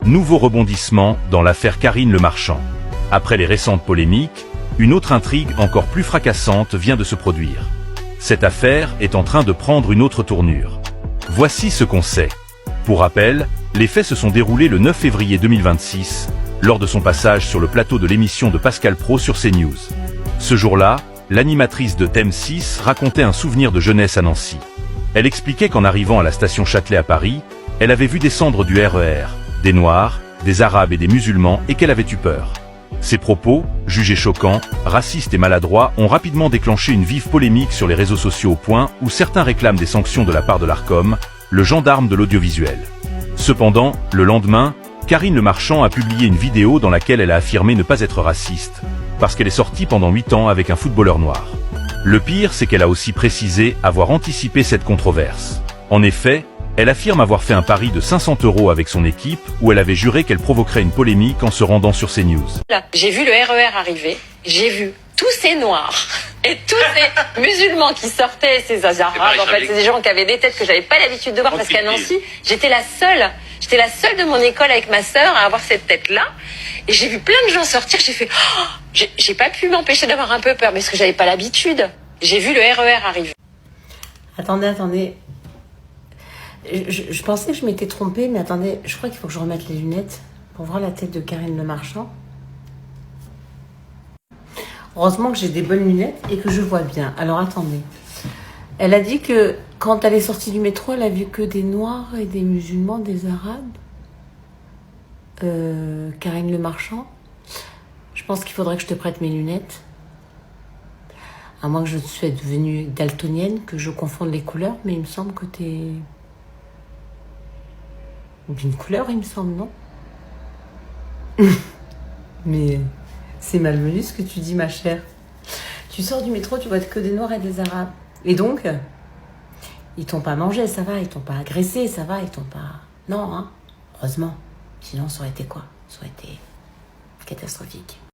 Nouveau rebondissement dans l'affaire Karine Le Marchand. Après les récentes polémiques, une autre intrigue encore plus fracassante vient de se produire. Cette affaire est en train de prendre une autre tournure. Voici ce qu'on sait. Pour rappel, les faits se sont déroulés le 9 février 2026, lors de son passage sur le plateau de l'émission de Pascal Praud sur CNews. Ce jour-là, l'animatrice de Thème 6 racontait un souvenir de jeunesse à Nancy. Elle expliquait qu'en arrivant à la station Châtelet à Paris, elle avait vu descendre du RER, des Noirs, des Arabes et des musulmans et qu'elle avait eu peur. Ces propos, jugés choquants, racistes et maladroits, ont rapidement déclenché une vive polémique sur les réseaux sociaux au point où certains réclament des sanctions de la part de l'Arcom, le gendarme de l'audiovisuel. Cependant, le lendemain, Karine Le Marchand a publié une vidéo dans laquelle elle a affirmé ne pas être raciste, parce qu'elle est sortie pendant 8 ans avec un footballeur noir. Le pire, c'est qu'elle a aussi précisé avoir anticipé cette controverse. En effet, elle affirme avoir fait un pari de 500 € avec son équipe où elle avait juré qu'elle provoquerait une polémique en se rendant sur CNews. J'ai vu le RER arriver, j'ai vu tous ces noirs et tous ces musulmans qui sortaient, ces arabes, en fait, c'est des gens qui avaient des têtes que j'avais pas l'habitude de voir parce qu'à Nancy, j'étais la seule de mon école avec ma sœur à avoir cette tête-là. Et j'ai vu plein de gens sortir, j'ai fait, j'ai pas pu m'empêcher d'avoir un peu peur parce que j'avais pas l'habitude. J'ai vu le RER arriver. Attendez. Je pensais que je m'étais trompée, mais attendez, je crois qu'il faut que je remette les lunettes pour voir la tête de Karine Le Marchand. Heureusement que j'ai des bonnes lunettes et que je vois bien. Alors attendez. Elle a dit que quand elle est sortie du métro, elle a vu que des Noirs et des musulmans, des Arabes. Karine Le Marchand. Je pense qu'il faudrait que je te prête mes lunettes. À moins que je sois devenue daltonienne, que je confonde les couleurs, mais il me semble que t'es d'une couleur, il me semble, non? Mais c'est malvenu ce que tu dis, ma chère. Tu sors du métro, tu vois que des Noirs et des Arabes. Et donc, ils t'ont pas mangé, ça va, ils t'ont pas agressé, ça va, ils t'ont pas... Non, hein, heureusement. Sinon, ça aurait été quoi? Ça aurait été catastrophique.